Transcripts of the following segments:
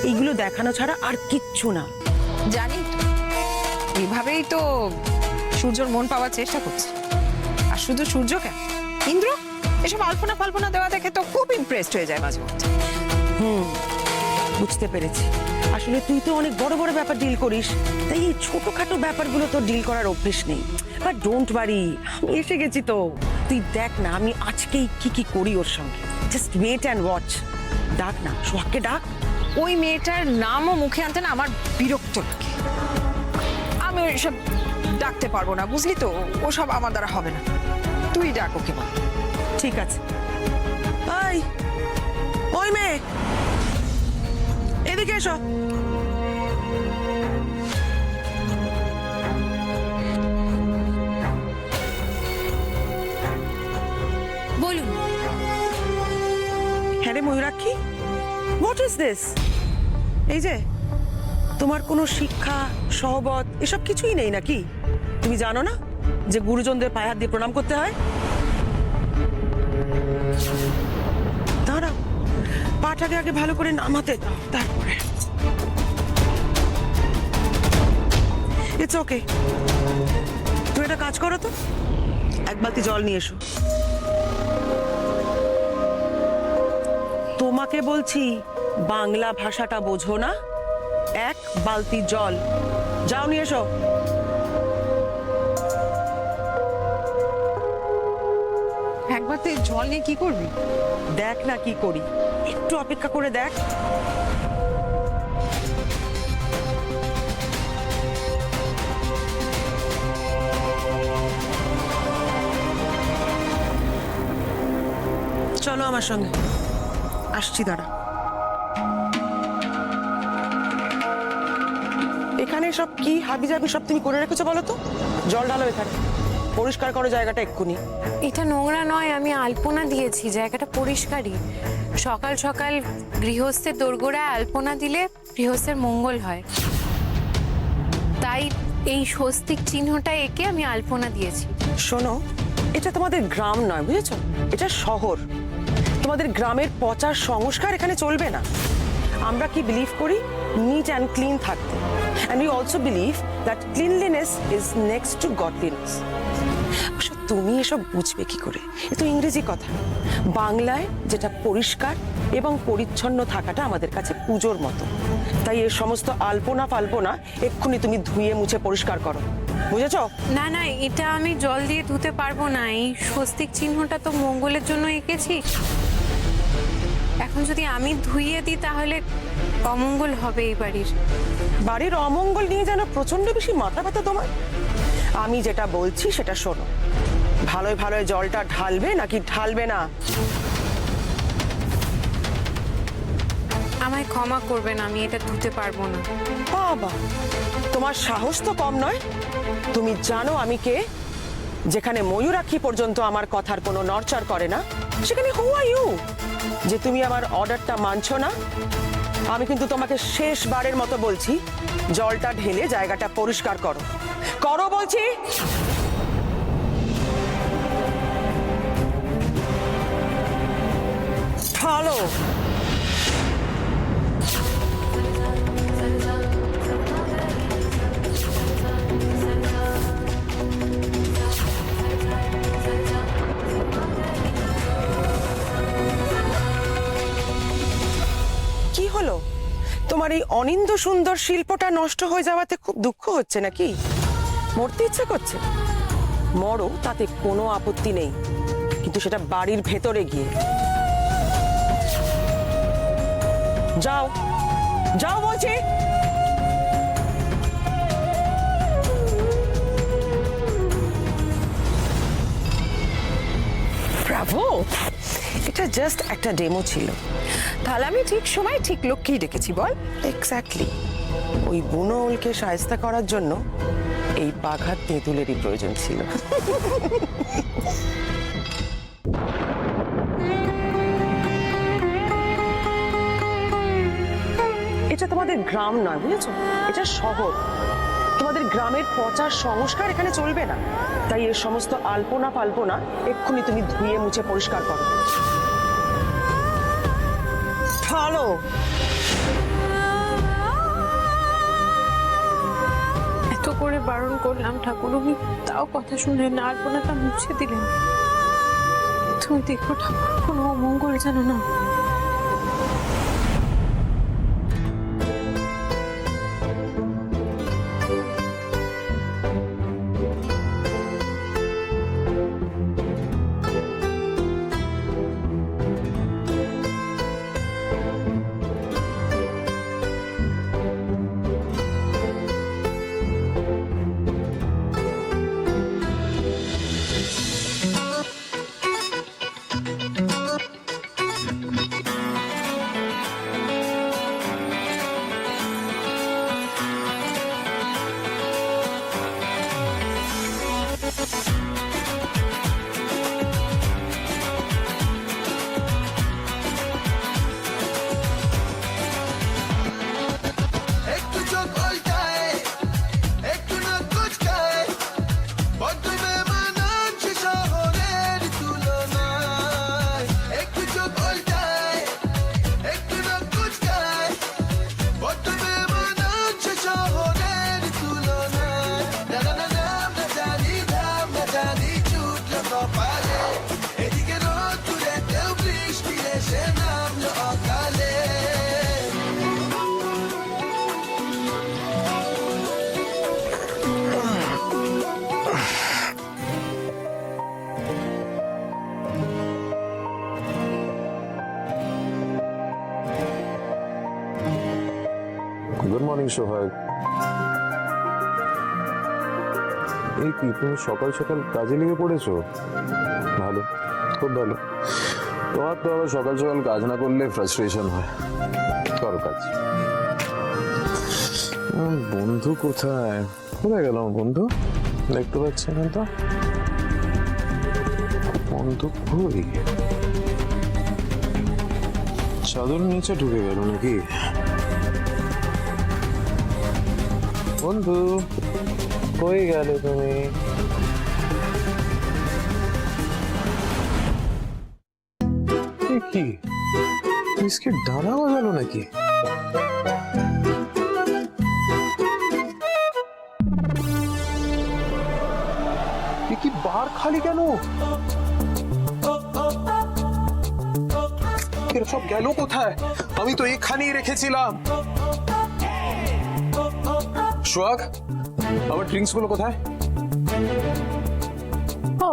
এইগুলো দেখানো ছাড়া আর কিচ্ছু না। জানি এইভাবেই তো সূর্যর মন পাওয়ার চেষ্টা করছে। আর শুধু সূর্য কেন, ইন্দ্র এসব আলপনা ফাল্পনা দেওয়া দেখে তো খুব ইমপ্রেসড হয়ে যায় মাঝে মধ্যে। বুঝতে পেরেছি, আসলে তুই তো অনেক বড় বড় ব্যাপার ডিল করিস, তাই এই ছোটখাটো ব্যাপারগুলো তো ডিল করার অভ্যেস নেই। বাট ডোন্ট ওয়ারি, আমি এসে গেছি তো। তুই দেখ না আমি আজকেই কি কি করি ওর সঙ্গে। Just wait and watch. ডাক না, সোহাগকে ডাক। ওই মেয়েটার নামও মুখে আনতে না আমার বিরক্ত লাগে। আমি ওইসব ডাকতে পারবো না, বুঝলি তো? ওসব আমার দ্বারা হবে না। তুই ডাক ওকে মা। ঠিক আছে। ওই মেয়ে, এদিকে এসো। বলুন। হ্যাঁ রে ময়ূরাক্ষী, হোয়াট ইজ দিস? এই যে তোমার কোনো শিক্ষা সহবত এসব কিছুই নেই নাকি? তুমি জানো না যে গুরুজনদের পায়ে হাত দিয়ে প্রণাম করতে হয়? দাঁড়াও, পাটাকে আগে ভালো করে নামাতে দাও, তারপরে। It's okay. তুমি একটা কাজ করো তো, এক বালতি জল নিয়ে এসো। তোমাকে বলছি, বাংলা ভাষাটা বোঝো না? এক বালতি জল যাও নিয়ে এসো। একবার তুই জল নিয়ে কি করবি? দেখ না কি করি, একটু অপেক্ষা করে দেখ। চলো আমার সঙ্গে, আসছি দাঁড়া। এখানে সব কি হাবিজাবি সব তুমি করে রেখেছো বলো তো? জল ঢালো এখানে, পরিষ্কার করো জায়গাটা এক্ষুনি। এটা নোংরা নয়, আমি আলপনা দিয়েছি, জায়গাটা পরিষ্কারই। সকাল সকাল গৃহস্থের দোরগোড়ায় আলপনা দিলে গৃহস্থের মঙ্গল হয়, তাই এই স্বস্তিক চিহ্নটা এঁকে আমি আলপনা দিয়েছি। শোনো, এটা তোমাদের গ্রাম নয়, বুঝেছো? এটা শহর। তোমাদের গ্রামের পচার সংস্কার এখানে চলবে না। আমরা কি বিলিভ করি? নিট অ্যান্ড ক্লিন থাকতে। And we also believe that cleanliness is next to godliness. তুমি এসব বুঝবে কি করে? এ তো ইংরেজি কথা। বাংলায় যেটা পরিষ্কার এবং পরিচ্ছন্ন থাকাটা আমাদের কাছে পুজোর মতো। তাই এই সমস্ত আলপনা ফাল্পনা এক্ষুনি তুমি ধুয়ে মুছে পরিষ্কার করো, বুঝেছো? না না, এটা আমি জল দিয়ে ধুতে পারবো না। এই স্বস্তিক চিহ্নটা তো মঙ্গলের জন্য এঁকেছি। এখন যদি আমি ধুইয়ে দিই তাহলে অমঙ্গল হবে এই বাড়ির। বাড়ির অমঙ্গল নিয়ে যেন প্রচন্ড বেশি মাথা ব্যথা তোমার। আমি যেটা বলছি সেটা শোনো। ভালোই ভালোই জলটা ঢালবে নাকি ঢালবে না? আমায় ক্ষমা করবেন, আমি এটা ধুতে পারবো না। বাবা, তোমার সাহস তো কম নয়। তুমি জানো আমি কে? যেখানে ময়ূরাক্ষী পর্যন্ত আমার কথার কোনো নড়চড় করে না, সেখানে হু আর ইউ যে তুমি আমার অর্ডারটা মানছো না? আমি কিন্তু তোমাকে শেষবারের মতো বলছি, জলটা ঢেলে জায়গাটা পরিষ্কার করো। করো বলছি। ভালো। কি হলো? তোমার এই অনিন্দ সুন্দর শিল্পটা নষ্ট হয়ে যাওয়াতে খুব দুঃখ হচ্ছে নাকি? মরতে ইচ্ছে করছে? মরো, তাতে কোনো আপত্তি নেই, কিন্তু সেটা বাড়ির ভেতরে গিয়ে। যাও যাও বলছি। ব্রাভো, এটা জাস্ট একটা ডেমো ছিল। তাহলে আমি ঠিক সময় ঠিক লোককেই ডেকেছি, বল? এক্স্যাক্টলি। ওই বুনো ওলকে সায়স্তা করার জন্য এই বাঘা তেঁতুলেরই প্রয়োজন ছিল। এটা তোমাদের গ্রাম নয়, বুঝেছো? এটা শহর। তোমাদের গ্রামের পচার সংস্কার এখানে চলবে না। তাই এর সমস্ত আলপনা ফাল্পনা এক্ষুনি তুমি ধুয়ে মুছে পরিষ্কার করো। ভালো। বারণ করলাম ঠাকুর, উনি তাও কথা শুনলেন না, আলপনাটা মুছে দিলেন। তুমি দেখো ঠাকুর, কোনো অমঙ্গল যেন না। গুড মর্নিং সোহাগ। এই কি তুমি সকাল সকাল কাজে লেগে পড়েছো? ভালো, খুব ভালো। তোমার তো আবার সকাল সকাল কাজ না করলে ফ্রাস্ট্রেশন হয়। করো কাজ। বন্ধু কোথায় কোথায় গেল আমার বন্ধু? দেখতে পাচ্ছি না তো। বন্ধু কই? চাদর নিচে ঢুকে গেল নাকি? বন্ধু কই গেলে তুমি? কি বিস্কিট দানা গেল নাকি? কি বার খালি কেন? এরা সব গেল কোথায়? আমি তো এখানেই রেখেছিলাম। সোহাগ, আমার ড্রিঙ্কস গুলো কোথায়? ও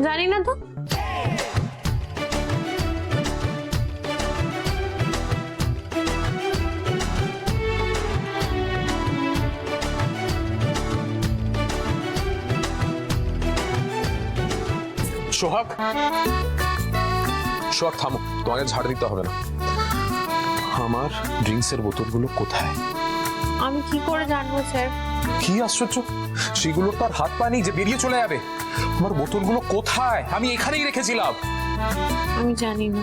জানি না তো। সোহাগ, সোহাগ থামো, তোমাকে ঝাড় দিতে হবে না। আমার ড্রিঙ্কস এর বোতলগুলো কোথায়? আমি কি করে জানবো স্যার? কি আশ্চর্য, সেগুলো তো আর হাত পা নেই যে বেরিয়ে চলে যাবে। আমার বোতলগুলো কোথায়? আমি এখানেই রেখেছিলাম। আমি জানি না।